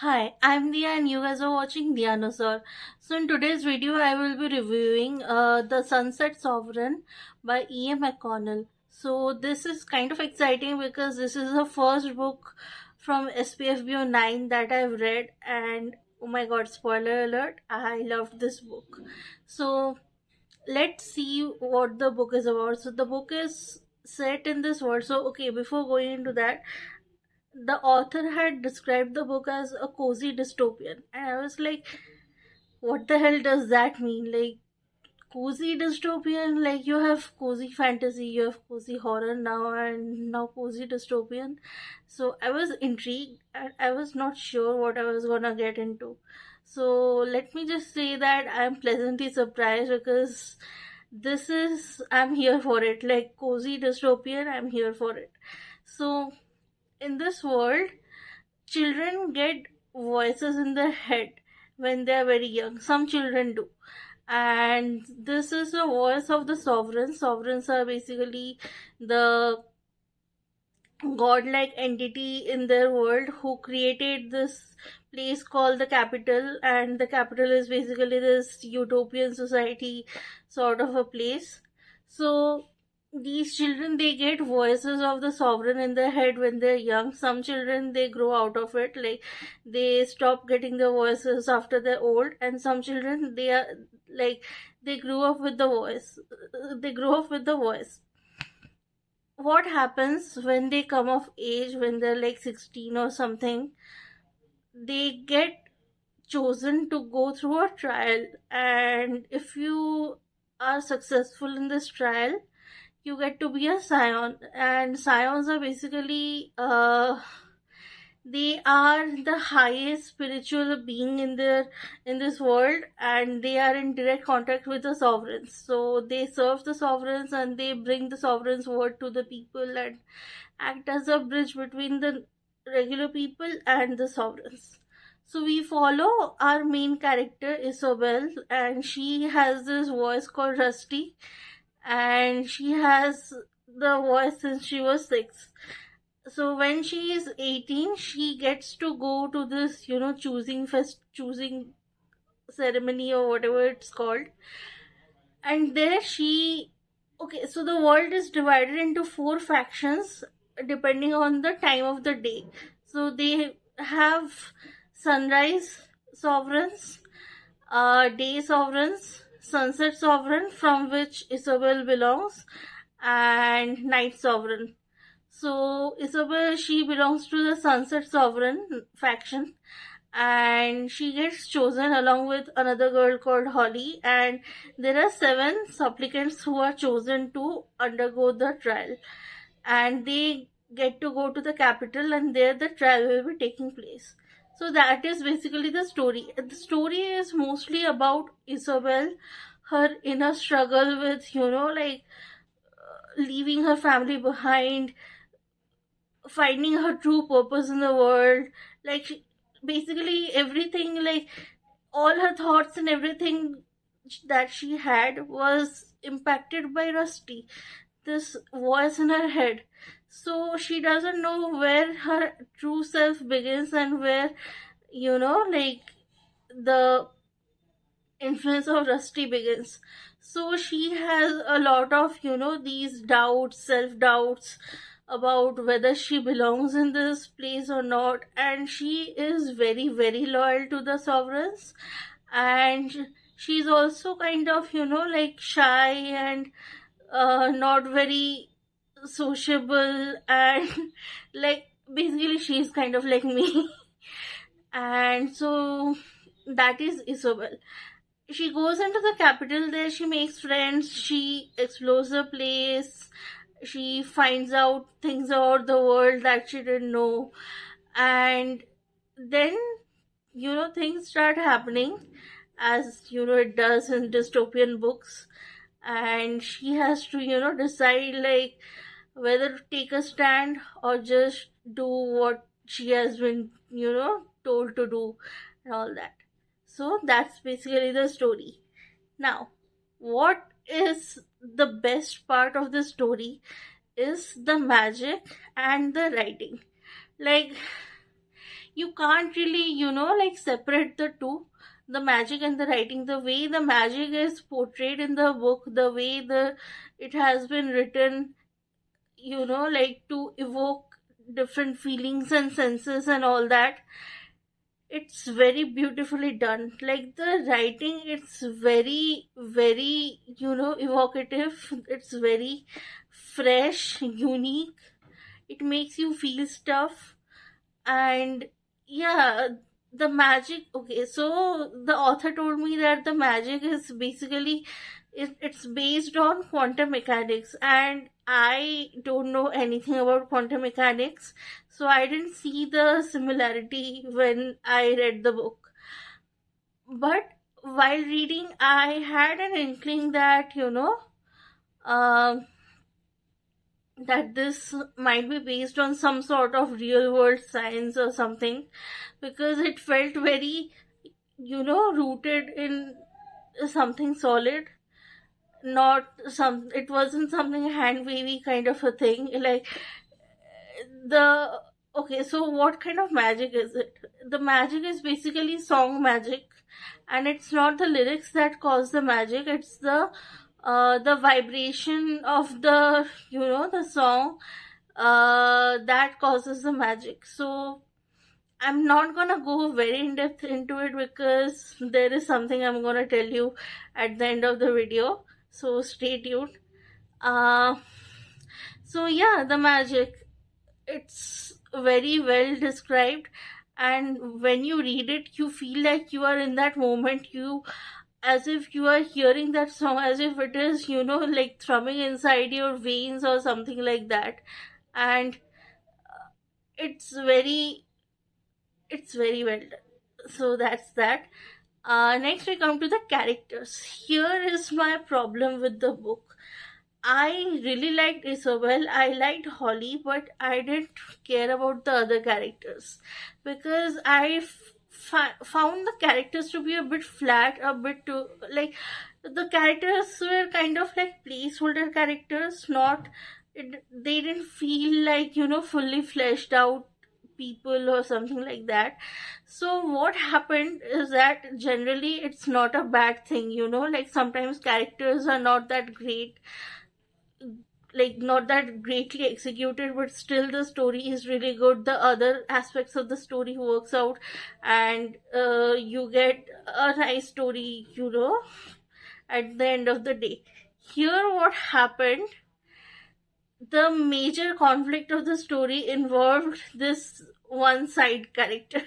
Hi, I'm Dia and you guys are watching Dianosaur. So in today's video I will be reviewing The Sunset Sovereign by E.M. McConnell. So this is kind of exciting because this is the first book from SPFBO 9 that I've read, and oh my god, spoiler alert, I loved this book. So let's see what the book is about. So the book is set in this world. So okay, before going into that, the author had described the book as a cozy dystopian, and I was like, what the hell does that mean? Like, cozy dystopian? Like, you have cozy fantasy, you have cozy horror now, and now cozy dystopian. So I was intrigued and I was not sure what I was gonna get into. So let me just say that I'm pleasantly surprised because I'm here for it. Like, cozy dystopian, I'm here for it. So in this world, children get voices in their head when they are very young. Some children do. And this is the voice of the sovereigns. Sovereigns are basically the godlike entity in their world who created this place called the capital, and the capital is basically this utopian society sort of a place. So these children, they get voices of the sovereign in their head when they're young. Some children, they grow out of it, like they stop getting the voices after they're old, and some children, they are like they grew up with the voice. They grow up with the voice. What happens when they come of age, when they're like 16 or something, they get chosen to go through a trial, and if you are successful in this trial, you get to be a scion. And scions are basically they are the highest spiritual being in this world, and they are in direct contact with the sovereigns. So they serve the sovereigns and they bring the sovereigns word to the people and act as a bridge between the regular people and the sovereigns. So we follow our main character Isobel, and she has this voice called Rusty, and she has the voice since she was 6. So when she is 18, she gets to go to this, choosing ceremony or whatever it's called. And there she okay, so the world is divided into four factions depending on the time of the day. So they have sunrise sovereigns, day sovereigns, sunset sovereign, from which Isabel belongs, and night sovereign. So Isabel, she belongs to the Sunset Sovereign faction, and she gets chosen along with another girl called Holly, and there are 7 supplicants who are chosen to undergo the trial, and they get to go to the capital, and there the trial will be taking place. So that is basically the story. The story is mostly about Isabel, her inner struggle with, leaving her family behind, finding her true purpose in the world. Like basically everything, like all her thoughts and everything that she had was impacted by Rusty, this voice in her head. So she doesn't know where her true self begins and where, like the influence of Rusty begins. So she has a lot of, these doubts, self doubts about whether she belongs in this place or not. And she is very, very loyal to the sovereigns. And she's also kind of, like shy and not very sociable. And like basically, she's kind of like me. And so that is Isobel. She goes into the capital. There she makes friends, she explores the place, she finds out things about the world that she didn't know. And then, things start happening, as it does in dystopian books. And she has to, decide, like, whether to take a stand or just do what she has been, told to do, and all that. So that's basically the story. Now, what is the best part of the story is the magic and the writing. Like, you can't really, like separate the two, the magic and the writing. The way the magic is portrayed in the book, the way it has been written, like to evoke different feelings and senses and all that, it's very beautifully done. Like the writing, it's very, very, evocative. It's very fresh, unique. It makes you feel stuff. And yeah, the magic. Okay, so the author told me that the magic is basically, it's based on quantum mechanics, and I don't know anything about quantum mechanics, so I didn't see the similarity when I read the book. But while reading, I had an inkling that, um, that this might be based on some sort of real world science or something, because it felt very, rooted in something solid, not some, it wasn't something hand wavy kind of a thing. Like the okay, so what kind of magic is it? The magic is basically song magic, and it's not the lyrics that cause the magic, it's the vibration of the, the song, that causes the magic. So I'm not gonna go very in depth into it, because there is something I'm gonna tell you at the end of the video, so stay tuned. uh so yeah, the magic, it's very well described, and when you read it, you feel like you are in that moment, you, as if you are hearing that song, as if it is, like thrumming inside your veins or something like that. And it's very, it's very well done. So that's that. Next we come to the characters. Here is my problem with the book. I really liked Isabel, I liked Holly, but I didn't care about the other characters, because I found the characters to be a bit flat, a bit too, like, the characters were kind of like placeholder characters, not, they didn't feel like, fully fleshed out people or something like that. So what happened is that generally it's not a bad thing, like sometimes characters are not that great, like not that greatly executed, but still the story is really good, the other aspects of the story works out, and you get a nice story, at the end of the day. Here what happened, the major conflict of the story involved this one side character.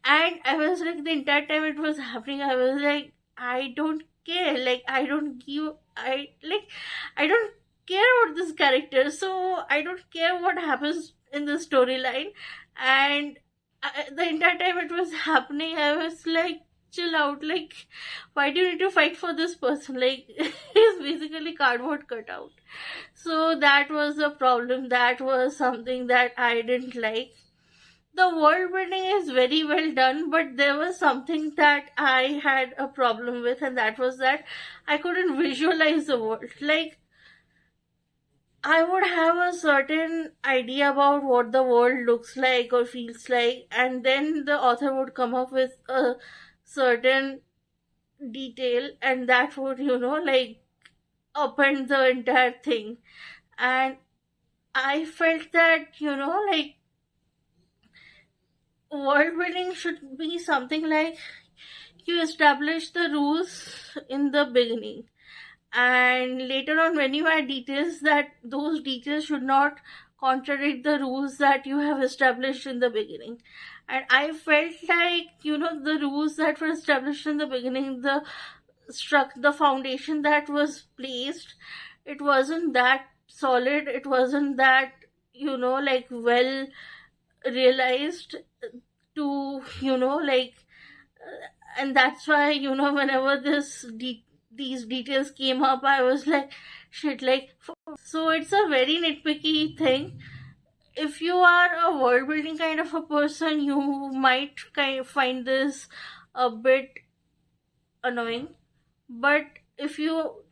And I was like, the entire time it was happening, I was like, I don't care, like I don't give, I don't care about this character, so I don't care what happens in the storyline. And the entire time it was happening, I was like, chill out, like why do you need to fight for this person, like he's basically cardboard cutout. So that was the problem, that was something that I didn't like. The world building is very well done, but there was something that I had a problem with, and that was that I couldn't visualize the world. Like, I would have a certain idea about what the world looks like or feels like, and then the author would come up with a certain detail, and that would, like upend the entire thing. And I felt that, like world building should be something like you establish the rules in the beginning, and later on when you add details, that those details should not contradict the rules that you have established in the beginning. And I felt like, the rules that were established in the beginning, the foundation that was placed, it wasn't that solid, it wasn't that, like well realized to, and that's why, whenever these details came up, I was like, shit, like, so it's a very nitpicky thing. If you are a world building kind of a person, you might kind of find this a bit annoying. But if you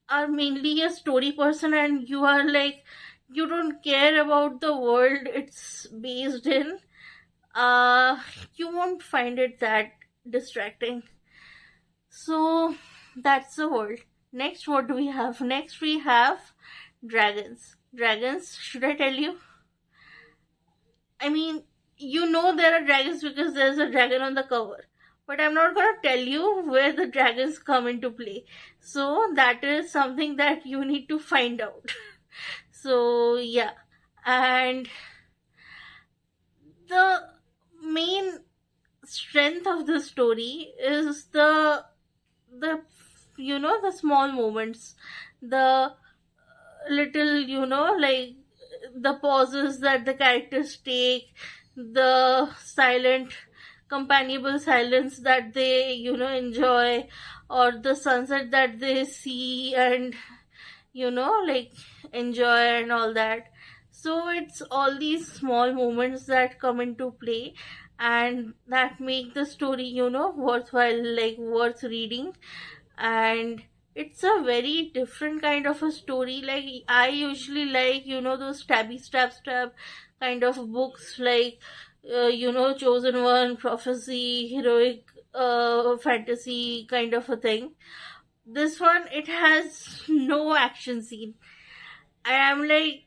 are mainly a story person, and you are like, you don't care about the world it's based in, uh you won't find it that distracting. So that's the world. Next, what do we have? Next, we have dragons. Dragons, should I tell you? I mean, you know there are dragons because there's a dragon on the cover. But I'm not gonna tell you where the dragons come into play. So that is something that you need to find out. So yeah. And the main strength of the story is the the small moments, the little, like the pauses that the characters take, the silent companionable silence that they enjoy, or the sunset that they see and like enjoy and all that. So it's all these small moments that come into play and that make the story worthwhile, like worth reading. And it's a very different kind of a story. Like, I usually like those stab kind of books, like Chosen One, Prophecy, heroic fantasy kind of a thing. This one, it has no action scene. I am like,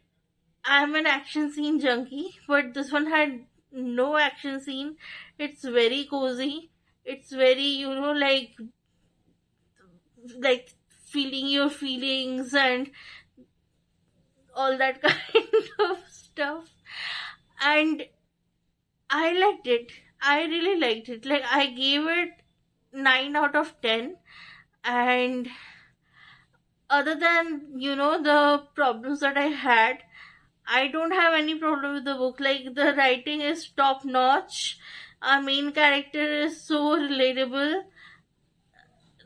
I'm an action scene junkie, but this one had no action scene. It's very cozy. It's very, like feeling your feelings and all that kind of stuff. And I liked it. I really liked it. Like, I gave it 9 out of 10. And other than, the problems that I had, I don't have any problem with the book. Like, the writing is top notch. Our main character is so relatable.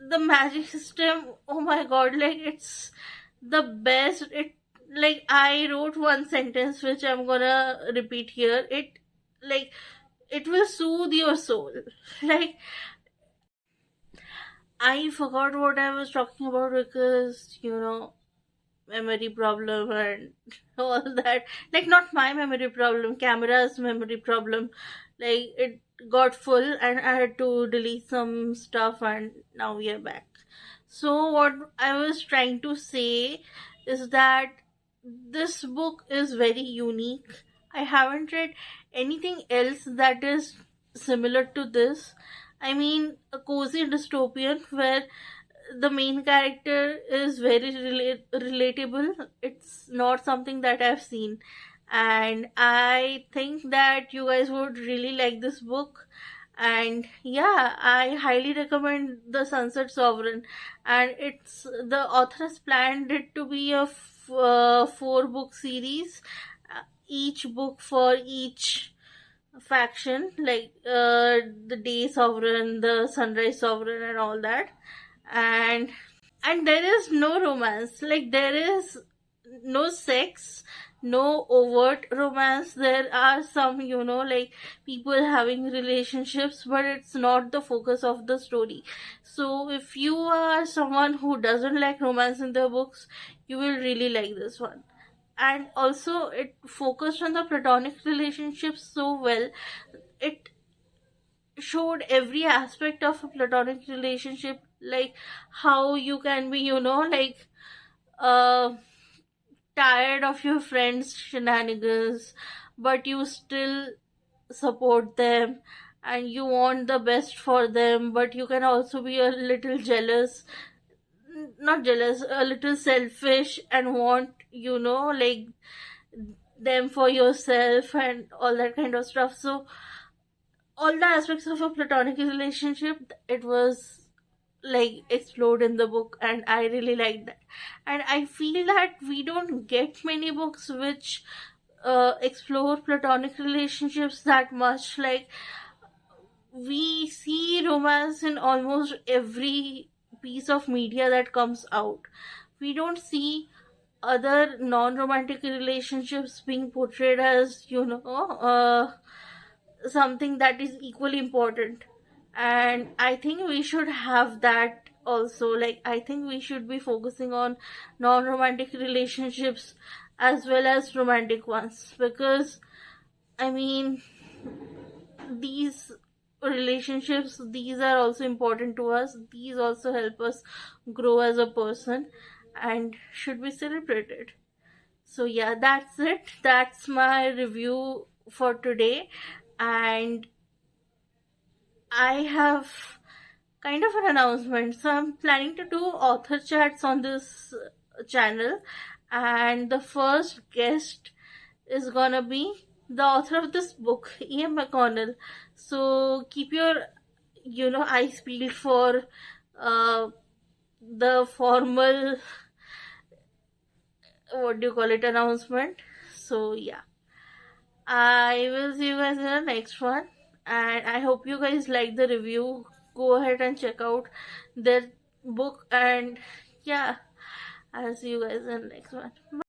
The magic system, oh my god, like, it's the best. It, like, I wrote one sentence which I'm gonna repeat here. It, like, it will soothe your soul. Like, I forgot what I was talking about because, memory problem and all that. Like, not my memory problem, camera's memory problem. Like, it got full and I had to delete some stuff, and now we are back. So what I was trying to say is that this book is very unique. I haven't read anything else that is similar to this. I mean, a cozy dystopian where the main character is very relatable. It's not something that I've seen. And I think that you guys would really like this book. And yeah, I highly recommend The Sunset Sovereign. And it's, the author has planned it to be a 4-book series, each book for each faction, like the Day Sovereign, the Sunrise Sovereign, and all that. and and there is no romance. Like, there is no sex, no overt romance. There are some, like, people having relationships, but it's not the focus of the story. So if you are someone who doesn't like romance in the books, you will really like this one. And also, it focused on the platonic relationships so well. It showed every aspect of a platonic relationship, like how you can be, like, uh tired of your friends' shenanigans, but you still support them and you want the best for them, but you can also be a little jealous, not jealous, a little selfish, and want, like, them for yourself and all that kind of stuff. So all the aspects of a platonic relationship, it was like explored in the book, and I really liked that. And I feel that we don't get many books which explore platonic relationships that much. Like, we see romance in almost every piece of media that comes out. We don't see other non-romantic relationships being portrayed as, something that is equally important. And I think we should have that also. Like, I think we should be focusing on non-romantic relationships as well as romantic ones, because, I mean, these relationships, these are also important to us, these also help us grow as a person and should be celebrated. So yeah, that's it. That's my review for today. And I have kind of an announcement. So I'm planning to do author chats on this channel, and the first guest is gonna be the author of this book, E.M. McConnell. So keep your eyes peeled for uh, the formal, what do you call it, announcement. So yeah, I will see you guys in the next one, and I hope you guys like the review. Go ahead and check out their book, and yeah, I'll see you guys in the next one.